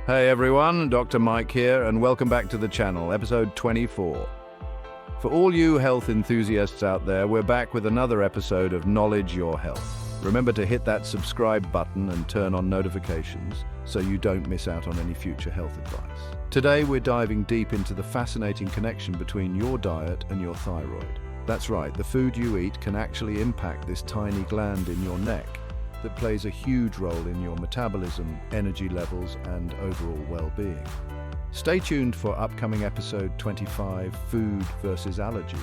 Hey everyone, Dr. Mike here, and welcome back to the channel, episode 24. For all you health enthusiasts out there, we're back with another episode of Knowledge Your Health. Remember to hit that subscribe button and turn on notifications so you don't miss out on any future health advice. Today we're diving deep into the fascinating connection between your diet and your thyroid. That's right, the food you eat can actually impact this tiny gland in your neck that plays a huge role in your metabolism, energy levels, and overall well-being. Stay tuned for upcoming episode 25, Food versus Allergies.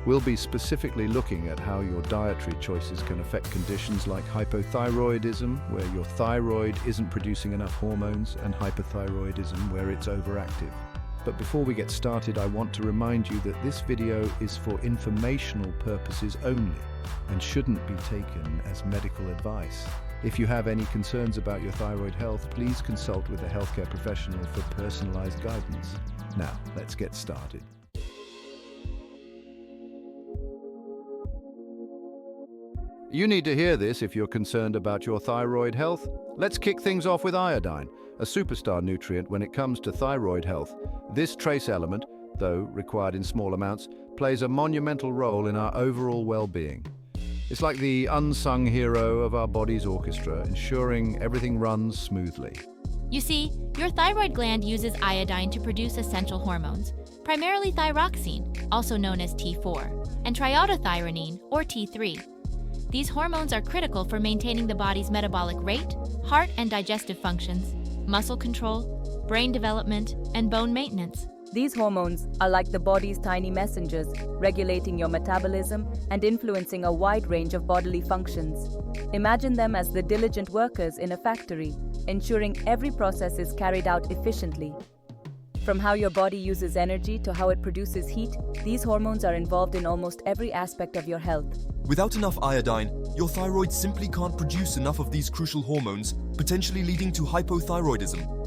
We'll be specifically looking at how your dietary choices can affect conditions like hypothyroidism, where your thyroid isn't producing enough hormones, and hyperthyroidism, where it's overactive. But before we get started, I want to remind you that this video is for informational purposes only and shouldn't be taken as medical advice. If you have any concerns about your thyroid health, please consult with a healthcare professional for personalized guidance. Now, let's get started. You need to hear this if you're concerned about your thyroid health. Let's kick things off with iodine, a superstar nutrient when it comes to thyroid health. This trace element, though required in small amounts, plays a monumental role in our overall well-being. It's like the unsung hero of our body's orchestra, ensuring everything runs smoothly. You see, your thyroid gland uses iodine to produce essential hormones, primarily thyroxine, also known as T4, and triiodothyronine, or T3. These hormones are critical for maintaining the body's metabolic rate, heart and digestive functions, muscle control, brain development, and bone maintenance. These hormones are like the body's tiny messengers, regulating your metabolism and influencing a wide range of bodily functions. Imagine them as the diligent workers in a factory, ensuring every process is carried out efficiently. From how your body uses energy to how it produces heat, these hormones are involved in almost every aspect of your health. Without enough iodine, your thyroid simply can't produce enough of these crucial hormones, potentially leading to hypothyroidism.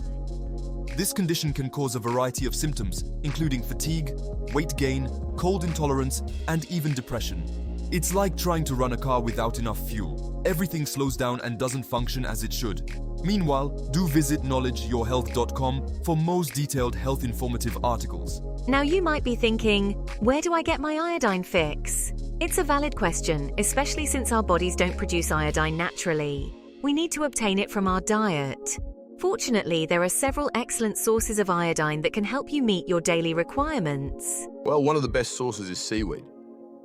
This condition can cause a variety of symptoms, including fatigue, weight gain, cold intolerance, and even depression. It's like trying to run a car without enough fuel. Everything slows down and doesn't function as it should. Meanwhile, do visit knowledgeyourhealth.com for most detailed health informative articles. Now you might be thinking, where do I get my iodine fix? It's a valid question, especially since our bodies don't produce iodine naturally. We need to obtain it from our diet. Fortunately, there are several excellent sources of iodine that can help you meet your daily requirements. Well, one of the best sources is seaweed.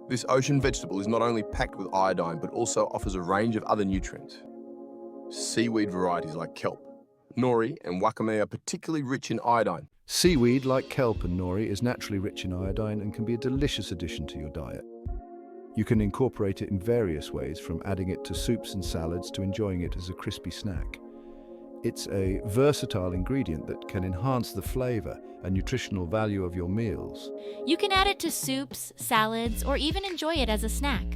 This ocean vegetable is not only packed with iodine, but also offers a range of other nutrients. Seaweed varieties like kelp, nori, and wakame are particularly rich in iodine. Seaweed, like kelp and nori, is naturally rich in iodine and can be a delicious addition to your diet. You can incorporate it in various ways, from adding it to soups and salads to enjoying it as a crispy snack. It's a versatile ingredient that can enhance the flavor and nutritional value of your meals. You can add it to soups, salads, or even enjoy it as a snack.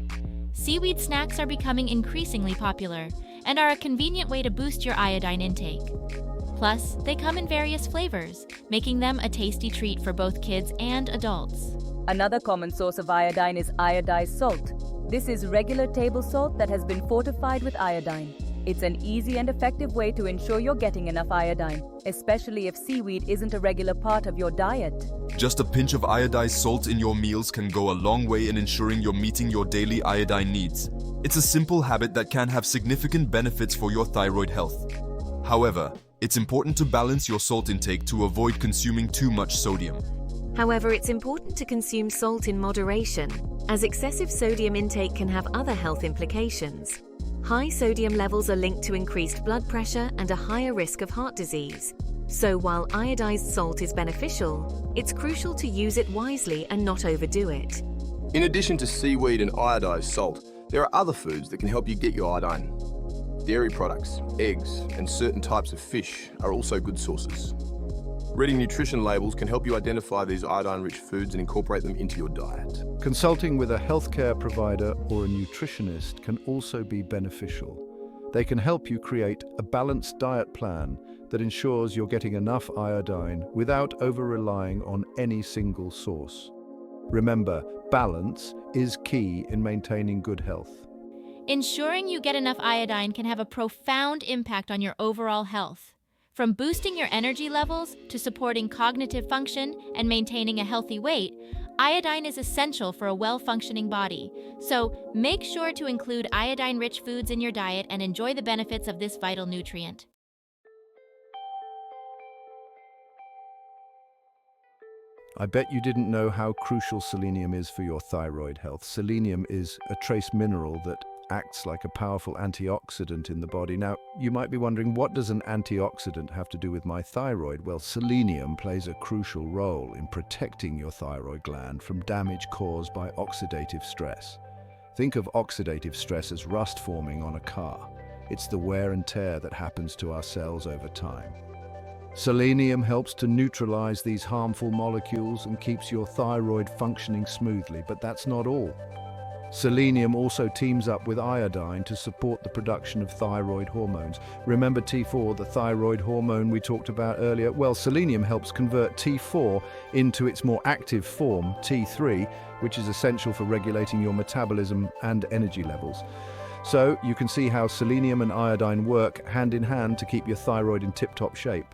Seaweed snacks are becoming increasingly popular and are a convenient way to boost your iodine intake. Plus, they come in various flavors, making them a tasty treat for both kids and adults. Another common source of iodine is iodized salt. This is regular table salt that has been fortified with iodine. It's an easy and effective way to ensure you're getting enough iodine, especially if seaweed isn't a regular part of your diet. Just a pinch of iodized salt in your meals can go a long way in ensuring you're meeting your daily iodine needs. It's a simple habit that can have significant benefits for your thyroid health. However, it's important to balance your salt intake to avoid consuming too much sodium. However, it's important to consume salt in moderation, as excessive sodium intake can have other health implications. High sodium levels are linked to increased blood pressure and a higher risk of heart disease. So while iodized salt is beneficial, it's crucial to use it wisely and not overdo it. In addition to seaweed and iodized salt, there are other foods that can help you get your iodine. Dairy products, eggs, and certain types of fish are also good sources. Reading nutrition labels can help you identify these iodine-rich foods and incorporate them into your diet. Consulting with a healthcare provider or a nutritionist can also be beneficial. They can help you create a balanced diet plan that ensures you're getting enough iodine without over-relying on any single source. Remember, balance is key in maintaining good health. Ensuring you get enough iodine can have a profound impact on your overall health. From boosting your energy levels to supporting cognitive function and maintaining a healthy weight, iodine is essential for a well-functioning body. So, make sure to include iodine-rich foods in your diet and enjoy the benefits of this vital nutrient. I bet you didn't know how crucial selenium is for your thyroid health. Selenium is a trace mineral that acts like a powerful antioxidant in the body. Now, you might be wondering, what does an antioxidant have to do with my thyroid? Well, selenium plays a crucial role in protecting your thyroid gland from damage caused by oxidative stress. Think of oxidative stress as rust forming on a car. It's the wear and tear that happens to our cells over time. Selenium helps to neutralize these harmful molecules and keeps your thyroid functioning smoothly, but that's not all. Selenium also teams up with iodine to support the production of thyroid hormones. Remember T4, the thyroid hormone we talked about earlier? Well, selenium helps convert T4 into its more active form, T3, which is essential for regulating your metabolism and energy levels. So you can see how selenium and iodine work hand in hand to keep your thyroid in tip-top shape.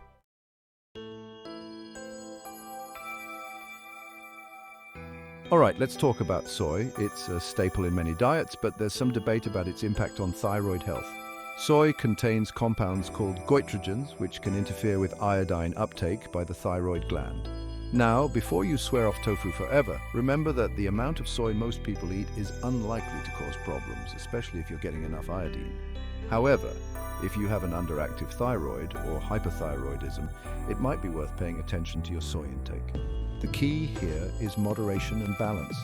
All right, let's talk about soy. It's a staple in many diets, but there's some debate about its impact on thyroid health. Soy contains compounds called goitrogens, which can interfere with iodine uptake by the thyroid gland. Now, before you swear off tofu forever, remember that the amount of soy most people eat is unlikely to cause problems, especially if you're getting enough iodine. However, if you have an underactive thyroid or hyperthyroidism, it might be worth paying attention to your soy intake. The key here is moderation and balance.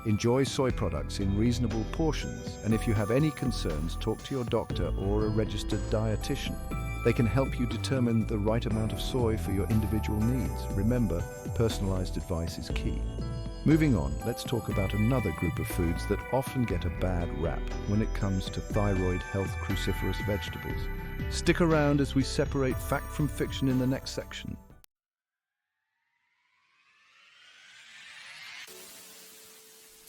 Enjoy soy products in reasonable portions, and if you have any concerns, talk to your doctor or a registered dietitian. They can help you determine the right amount of soy for your individual needs. Remember, personalized advice is key. Moving on, let's talk about another group of foods that often get a bad rap when it comes to thyroid health cruciferous vegetables. Stick around as we separate fact from fiction in the next section.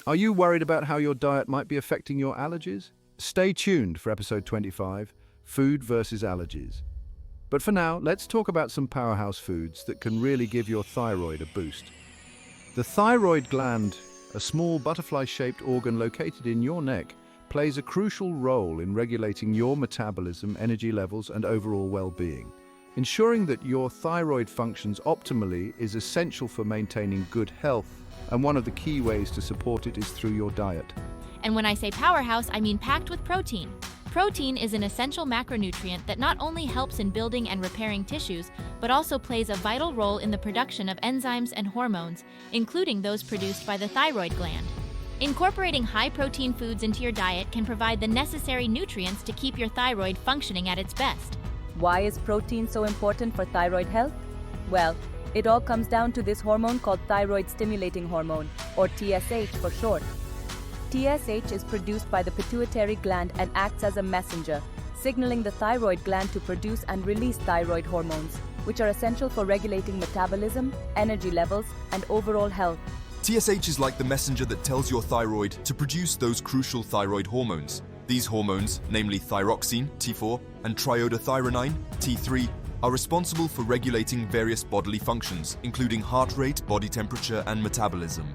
Are you worried about how your diet might be affecting your allergies? Stay tuned for episode 25, Food versus Allergies. But for now, let's talk about some powerhouse foods that can really give your thyroid a boost. The thyroid gland, a small butterfly-shaped organ located in your neck, plays a crucial role in regulating your metabolism, energy levels, and overall well-being. Ensuring that your thyroid functions optimally is essential for maintaining good health, and one of the key ways to support it is through your diet. And when I say powerhouse, I mean packed with protein. Protein is an essential macronutrient that not only helps in building and repairing tissues, but also plays a vital role in the production of enzymes and hormones, including those produced by the thyroid gland. Incorporating high-protein foods into your diet can provide the necessary nutrients to keep your thyroid functioning at its best. Why is protein so important for thyroid health? Well, it all comes down to this hormone called thyroid-stimulating hormone, or TSH for short. TSH is produced by the pituitary gland and acts as a messenger, signaling the thyroid gland to produce and release thyroid hormones, which are essential for regulating metabolism, energy levels, and overall health. TSH is like the messenger that tells your thyroid to produce those crucial thyroid hormones. These hormones, namely thyroxine, T4, and triiodothyronine, T3, are responsible for regulating various bodily functions, including heart rate, body temperature, and metabolism.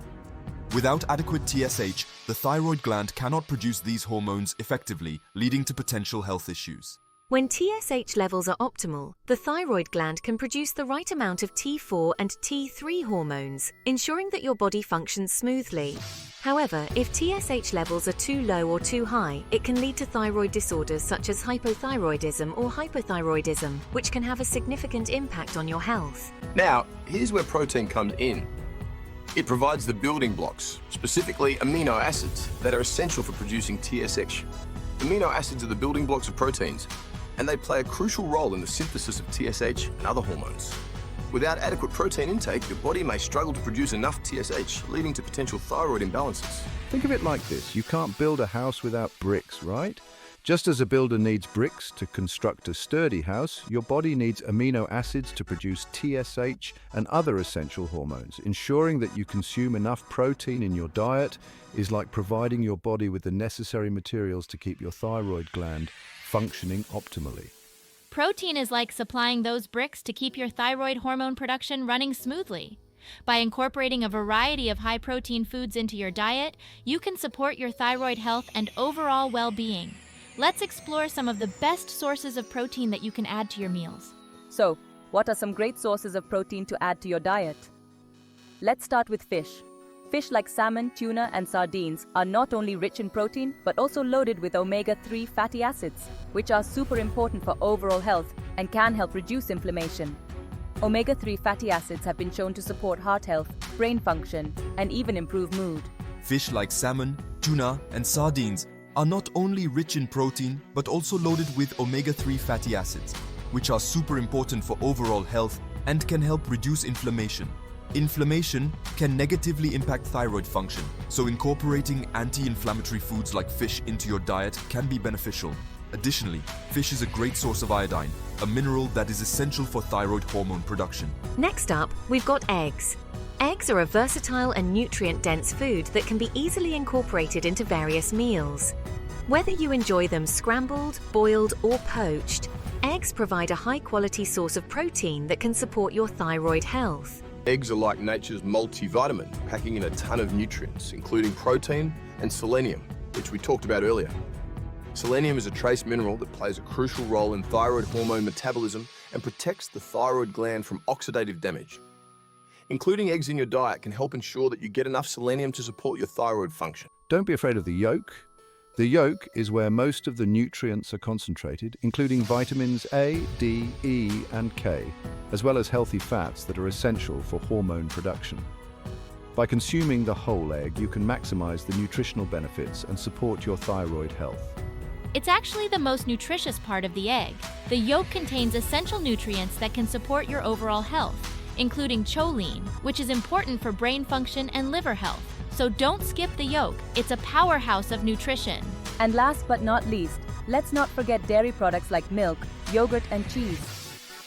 Without adequate TSH, the thyroid gland cannot produce these hormones effectively, leading to potential health issues. When TSH levels are optimal, the thyroid gland can produce the right amount of T4 and T3 hormones, ensuring that your body functions smoothly. However, if TSH levels are too low or too high, it can lead to thyroid disorders such as hypothyroidism or hyperthyroidism, which can have a significant impact on your health. Now, here's where protein comes in. It provides the building blocks, specifically amino acids, that are essential for producing TSH. Amino acids are the building blocks of proteins, and they play a crucial role in the synthesis of TSH and other hormones. Without adequate protein intake, your body may struggle to produce enough TSH, leading to potential thyroid imbalances. Think of it like this: you can't build a house without bricks, right? Just as a builder needs bricks to construct a sturdy house, your body needs amino acids to produce TSH and other essential hormones. Ensuring that you consume enough protein in your diet is like providing your body with the necessary materials to keep your thyroid gland functioning optimally. Protein is like supplying those bricks to keep your thyroid hormone production running smoothly. By incorporating a variety of high-protein foods into your diet, you can support your thyroid health and overall well-being. Let's explore some of the best sources of protein that you can add to your meals. So, what are some great sources of protein to add to your diet? Let's start with fish. Fish like salmon, tuna, and sardines are not only rich in protein, but also loaded with omega-3 fatty acids, which are super important for overall health and can help reduce inflammation. Omega-3 fatty acids have been shown to support heart health, brain function, and even improve mood. Fish like salmon, tuna, and sardines are not only rich in protein, but also loaded with omega-3 fatty acids, which are super important for overall health and can help reduce inflammation. Inflammation can negatively impact thyroid function, so incorporating anti-inflammatory foods like fish into your diet can be beneficial. Additionally, fish is a great source of iodine, a mineral that is essential for thyroid hormone production. Next up, we've got eggs. Eggs are a versatile and nutrient-dense food that can be easily incorporated into various meals. Whether you enjoy them scrambled, boiled, or poached, eggs provide a high-quality source of protein that can support your thyroid health. Eggs are like nature's multivitamin, packing in a ton of nutrients, including protein and selenium, which we talked about earlier. Selenium is a trace mineral that plays a crucial role in thyroid hormone metabolism and protects the thyroid gland from oxidative damage. Including eggs in your diet can help ensure that you get enough selenium to support your thyroid function. Don't be afraid of the yolk. The yolk is where most of the nutrients are concentrated, including vitamins A, D, E, and K, as well as healthy fats that are essential for hormone production. By consuming the whole egg, you can maximize the nutritional benefits and support your thyroid health. It's actually the most nutritious part of the egg. The yolk contains essential nutrients that can support your overall health, including choline, which is important for brain function and liver health. So don't skip the yolk. It's a powerhouse of nutrition. And last but not least, let's not forget dairy products like milk, yogurt, and cheese.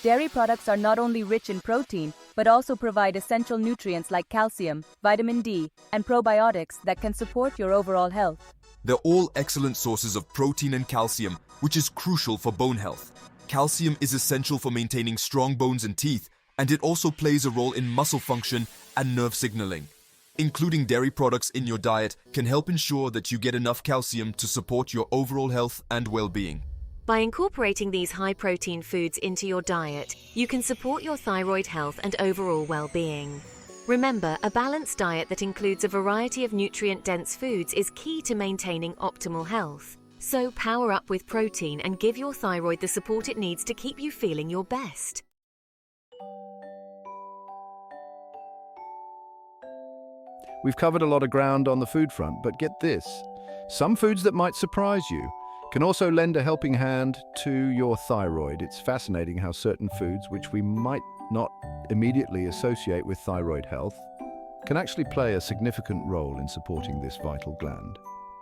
Dairy products are not only rich in protein, but also provide essential nutrients like calcium, vitamin D, and probiotics that can support your overall health. They're all excellent sources of protein and calcium, which is crucial for bone health. Calcium is essential for maintaining strong bones and teeth, and it also plays a role in muscle function and nerve signaling. Including dairy products in your diet can help ensure that you get enough calcium to support your overall health and well-being. By incorporating these high-protein foods into your diet, you can support your thyroid health and overall well-being. Remember, a balanced diet that includes a variety of nutrient-dense foods is key to maintaining optimal health. So power up with protein and give your thyroid the support it needs to keep you feeling your best. We've covered a lot of ground on the food front, but get this. Some foods that might surprise you can also lend a helping hand to your thyroid. It's fascinating how certain foods, which we might not immediately associate with thyroid health, can actually play a significant role in supporting this vital gland.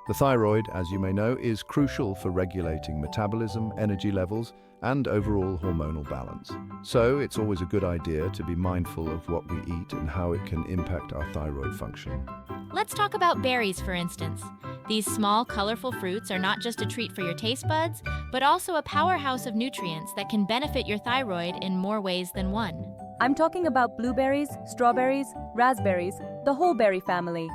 The thyroid, as you may know, is crucial for regulating metabolism, energy levels, and overall hormonal balance. So it's always a good idea to be mindful of what we eat and how it can impact our thyroid function. Let's talk about berries, for instance. These small, colorful fruits are not just a treat for your taste buds, but also a powerhouse of nutrients that can benefit your thyroid in more ways than one. I'm talking about blueberries, strawberries, raspberries, the whole berry family.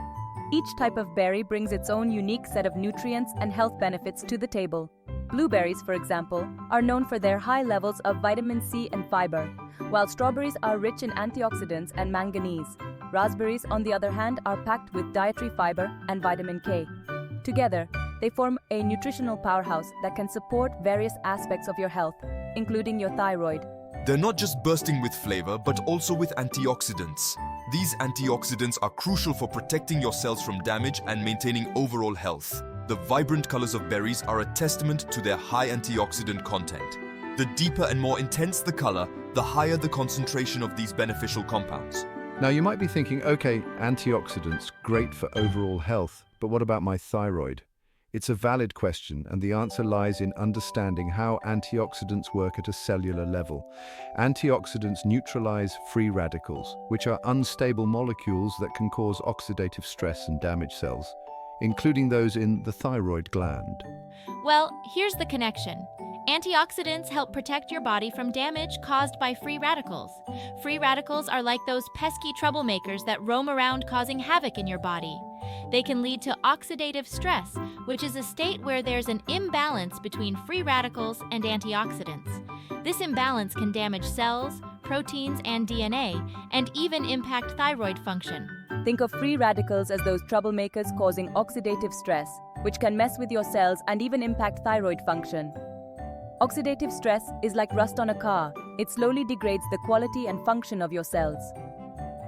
Each type of berry brings its own unique set of nutrients and health benefits to the table. Blueberries, for example, are known for their high levels of vitamin C and fiber, while strawberries are rich in antioxidants and manganese. Raspberries, on the other hand, are packed with dietary fiber and vitamin K. Together, they form a nutritional powerhouse that can support various aspects of your health, including your thyroid. They're not just bursting with flavor, but also with antioxidants. These antioxidants are crucial for protecting your cells from damage and maintaining overall health. The vibrant colors of berries are a testament to their high antioxidant content. The deeper and more intense the color, the higher the concentration of these beneficial compounds. Now you might be thinking, okay, antioxidants, great for overall health, but what about my thyroid? It's a valid question, and the answer lies in understanding how antioxidants work at a cellular level. Antioxidants neutralize free radicals, which are unstable molecules that can cause oxidative stress and damage cells, including those in the thyroid gland. Well, here's the connection. Antioxidants help protect your body from damage caused by free radicals. Free radicals are like those pesky troublemakers that roam around causing havoc in your body. They can lead to oxidative stress, which is a state where there's an imbalance between free radicals and antioxidants. This imbalance can damage cells, proteins, and DNA, and even impact thyroid function. Think of free radicals as those troublemakers causing oxidative stress, which can mess with your cells and even impact thyroid function. Oxidative stress is like rust on a car. It slowly degrades the quality and function of your cells.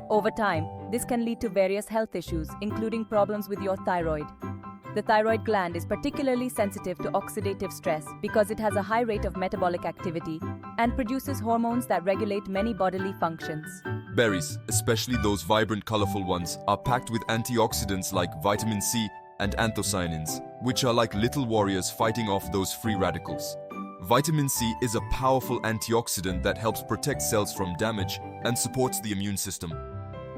Over time, this can lead to various health issues, including problems with your thyroid. The thyroid gland is particularly sensitive to oxidative stress because it has a high rate of metabolic activity and produces hormones that regulate many bodily functions. Berries, especially those vibrant, colorful ones, are packed with antioxidants like vitamin C and anthocyanins, which are like little warriors fighting off those free radicals. Vitamin C is a powerful antioxidant that helps protect cells from damage and supports the immune system.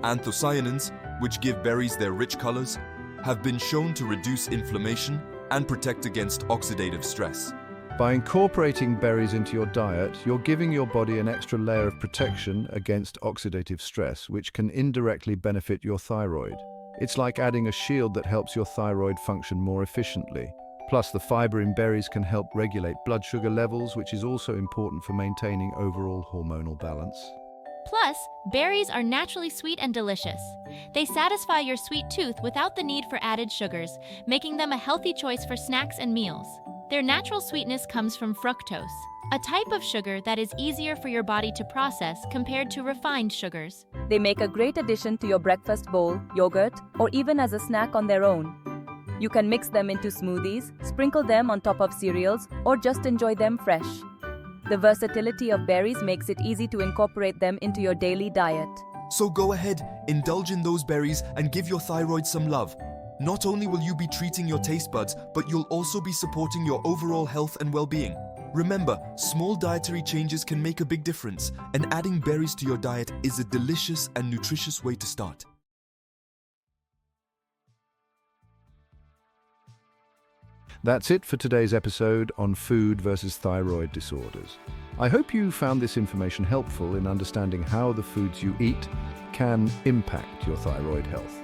Anthocyanins, which give berries their rich colors, have been shown to reduce inflammation and protect against oxidative stress. By incorporating berries into your diet, you're giving your body an extra layer of protection against oxidative stress, which can indirectly benefit your thyroid. It's like adding a shield that helps your thyroid function more efficiently. Plus, the fiber in berries can help regulate blood sugar levels, which is also important for maintaining overall hormonal balance. Plus, berries are naturally sweet and delicious. They satisfy your sweet tooth without the need for added sugars, making them a healthy choice for snacks and meals. Their natural sweetness comes from fructose, a type of sugar that is easier for your body to process compared to refined sugars. They make a great addition to your breakfast bowl, yogurt, or even as a snack on their own. You can mix them into smoothies, sprinkle them on top of cereals, or just enjoy them fresh. The versatility of berries makes it easy to incorporate them into your daily diet. So go ahead, indulge in those berries and give your thyroid some love. Not only will you be treating your taste buds, but you'll also be supporting your overall health and well-being. Remember, small dietary changes can make a big difference, and adding berries to your diet is a delicious and nutritious way to start. That's it for today's episode on food versus thyroid disorders. I hope you found this information helpful in understanding how the foods you eat can impact your thyroid health.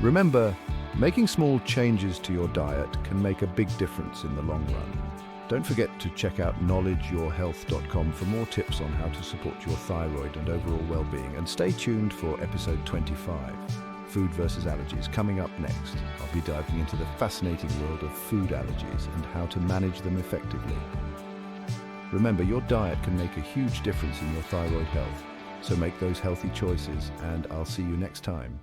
Remember, making small changes to your diet can make a big difference in the long run. Don't forget to check out knowledgeyourhealth.com for more tips on how to support your thyroid and overall well-being. And stay tuned for episode 25. Food versus allergies, coming up next. I'll be diving into the fascinating world of food allergies and how to manage them effectively. Remember, your diet can make a huge difference in your thyroid health, so make those healthy choices, and I'll see you next time.